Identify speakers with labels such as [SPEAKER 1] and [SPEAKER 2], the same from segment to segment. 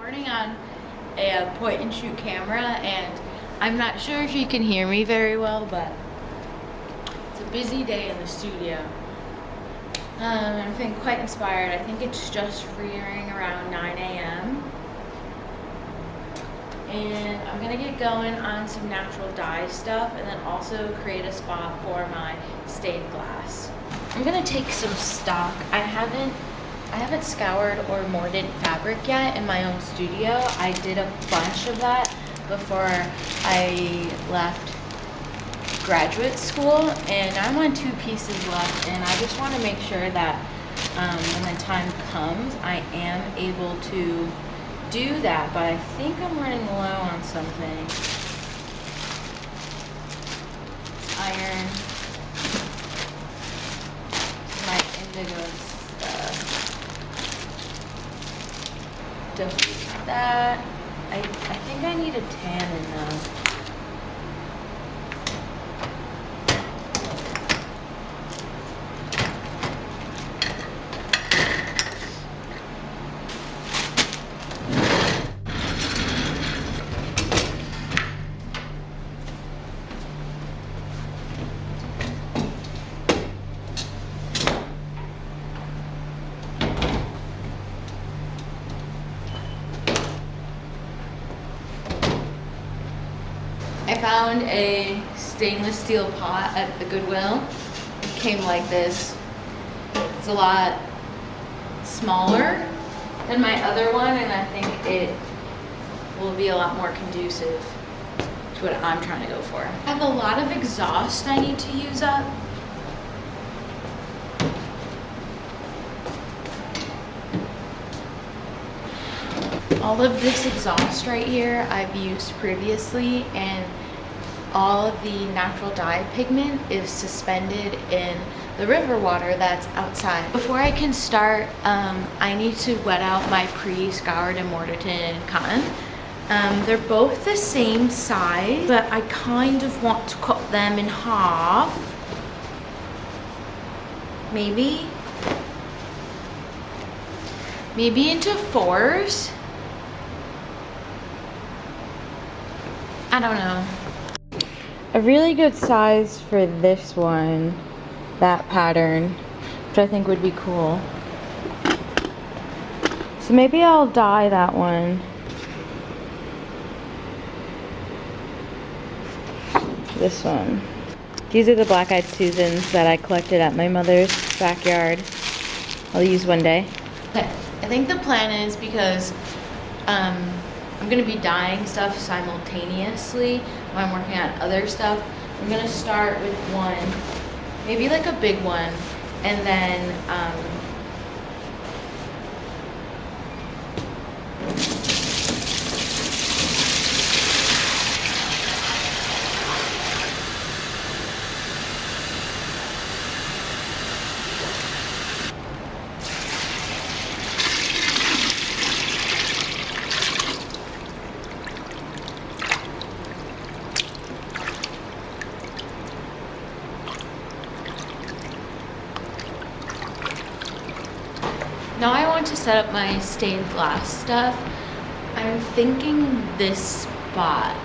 [SPEAKER 1] recording on a point and shoot camera, and I'm not sure if you can hear me very well, but it's a busy day in the studio. I'm feeling quite inspired. I think it's just rearing around 9 a.m. And I'm gonna get going on some natural dye stuff and then also create a spot for my stained glass. I'm gonna take some stock. I haven't scoured or mordant fabric yet in my own studio. I did a bunch of that before I left graduate school, and I'm on 2 pieces left, and I just want to make sure that when the time comes I am able to do that, but I think I'm running low on something. Iron, my indigo stuff. Delete that. I think I need a tannin though. I found a stainless steel pot at the Goodwill. It came like this. It's a lot smaller than my other one, and I think it will be a lot more conducive to what I'm trying to go for. I have a lot of exhaust I need to use up. All of this exhaust right here I've used previously, and all of the natural dye pigment is suspended in the river water that's outside. Before I can start, I need to wet out my pre-scoured and mortarton cotton. They're both the same size, but I kind of want to cut them in half. Maybe into 4s. I don't know. A really good size for this one, that pattern, which I think would be cool. So maybe I'll dye that one. This one. These are the black-eyed Susans that I collected at my mother's backyard. I'll use one day. Okay, I think the plan is, because I'm gonna be dyeing stuff simultaneously while I'm working on other stuff. I'm gonna start with one, maybe like a big one, and then now I want to set up my stained glass stuff. I'm thinking this spot.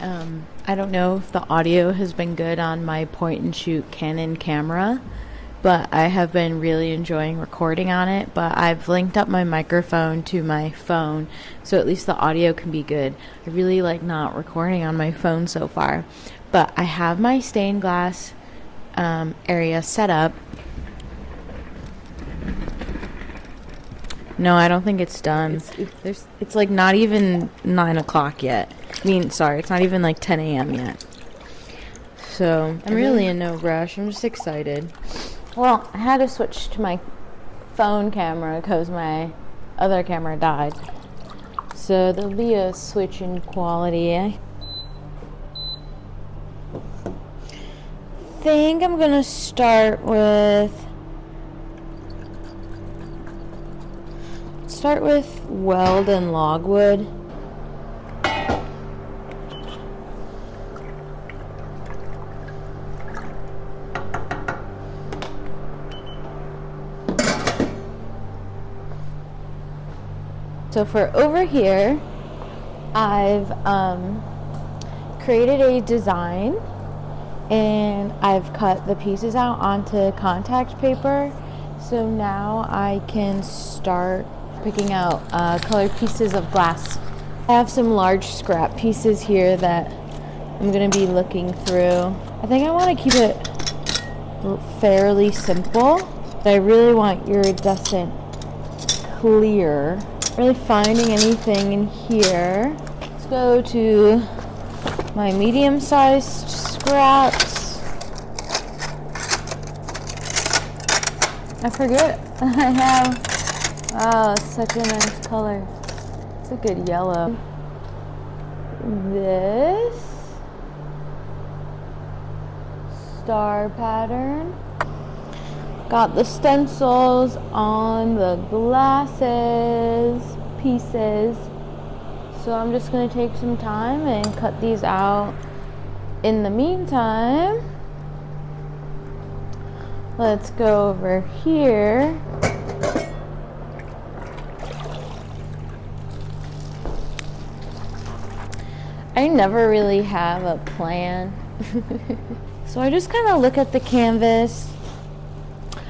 [SPEAKER 1] I don't know if the audio has been good on my point and shoot Canon camera, but I have been really enjoying recording on it. But I've linked up my microphone to my phone, so at least the audio can be good. I really like not recording on my phone so far. But I have my stained glass area set up. No, I don't think it's done. It's like not even 9 o'clock yet. I mean, sorry, it's not even like 10 a.m. yet. So I'm really in no rush. I'm just excited. Well, I had to switch to my phone camera because my other camera died. So there'll be a switch in quality. I think I'm gonna start with weld and logwood. So for over here, I've created a design and I've cut the pieces out onto contact paper. So now I can start picking out colored pieces of glass. I have some large scrap pieces here that I'm going to be looking through. I think I want to keep it fairly simple, but I really want iridescent clear. Really finding anything in here. Let's go to my medium-sized scraps. I forget I have, wow, it's such a nice color. It's a good yellow. This star pattern. Got the stencils on the glasses pieces. So I'm just going to take some time and cut these out. In the meantime, let's go over here. I never really have a plan. So I just kind of look at the canvas.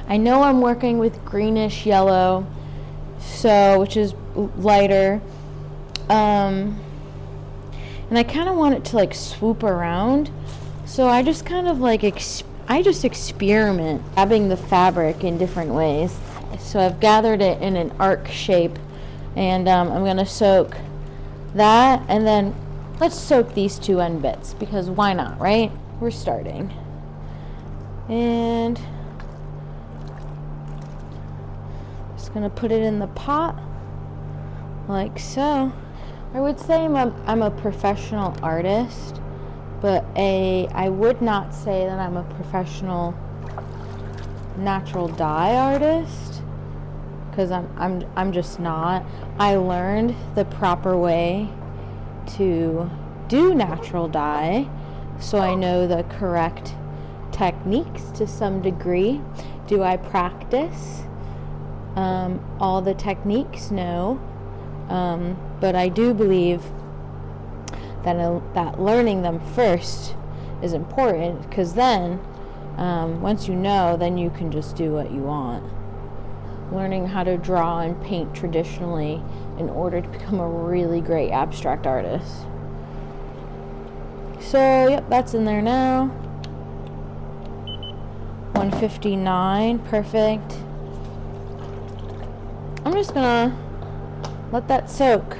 [SPEAKER 1] I know I'm working with greenish yellow, so which is lighter, and I kind of want it to like swoop around. So I just kind of like I just experiment, grabbing the fabric in different ways. So I've gathered it in an arc shape, and I'm gonna soak that, and then let's soak these two end bits because why not, right? We're starting, and gonna put it in the pot like so. I would say I'm a professional artist, but I would not say that I'm a professional natural dye artist, because I'm just not. I learned the proper way to do natural dye, so I know the correct techniques to some degree. Do I practice all the techniques? No, but I do believe that learning them first is important, because then once you know, then you can just do what you want. Learning how to draw and paint traditionally in order to become a really great abstract artist. So yep, that's in there now. 159, perfect. I'm just gonna let that soak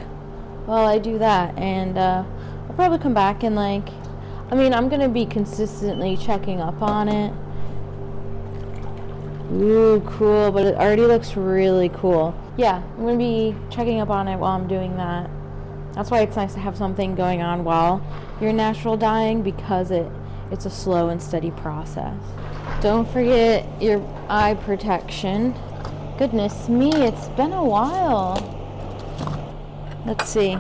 [SPEAKER 1] while I do that, and I'll probably come back and I'm gonna be consistently checking up on it. Ooh, cool, but it already looks really cool. Yeah, I'm gonna be checking up on it while I'm doing that. That's why it's nice to have something going on while you're natural dyeing, because it's a slow and steady process. Don't forget your eye protection. Goodness me, it's been a while. Let's see.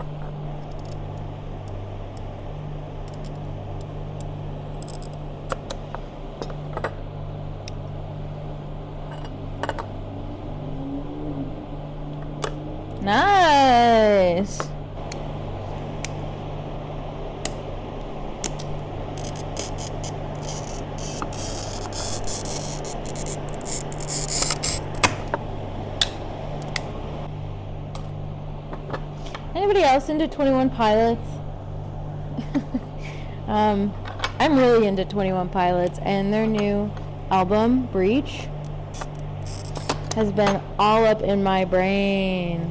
[SPEAKER 1] Nice. Anybody else into 21 Pilots? I'm really into 21 Pilots, and their new album, Breach, has been all up in my brain.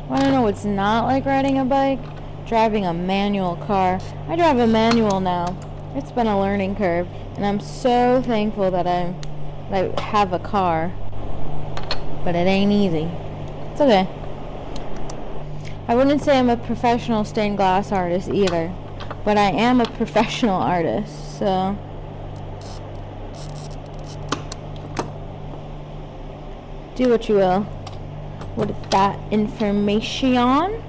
[SPEAKER 1] Wanna know what's not like riding a bike? Driving a manual car. I drive a manual now. It's been a learning curve, and I'm so thankful that I have a car. But it ain't easy. It's okay. I wouldn't say I'm a professional stained glass artist either, but I am a professional artist, so do what you will with that information.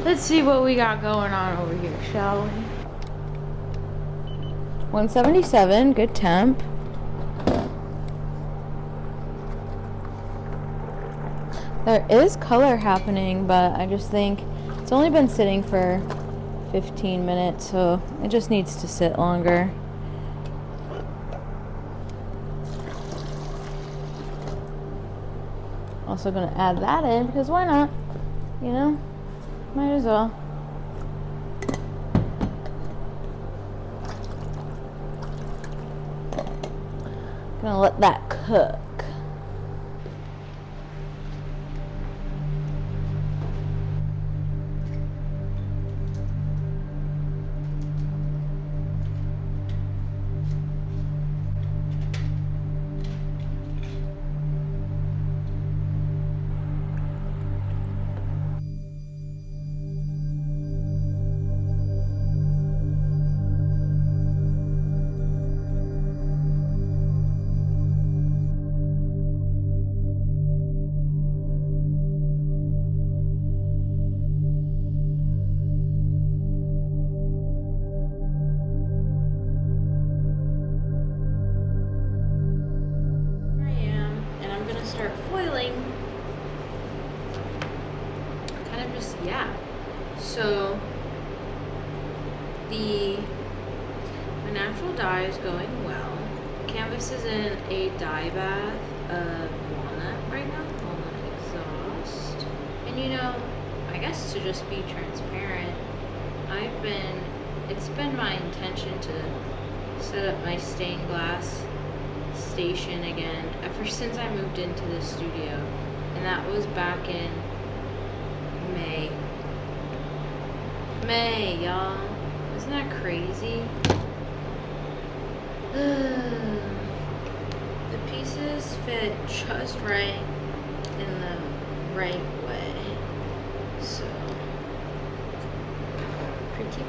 [SPEAKER 1] Let's see what we got going on over here, shall we? 177, good temp. There is color happening, but I just think it's only been sitting for 15 minutes, so it just needs to sit longer. Also gonna add that in because why not? You know? Might as well. Gonna let that cook. Start foiling. Kind of just, yeah. So my natural dye is going well. Canvas is in a dye bath of walnut right now, walnut exhaust. And you know, I guess to just be transparent, it's been my intention to set up my stained glass station again ever since I moved into the studio, and that was back in May, y'all. Isn't that crazy? The pieces fit just right in the right way, so pretty.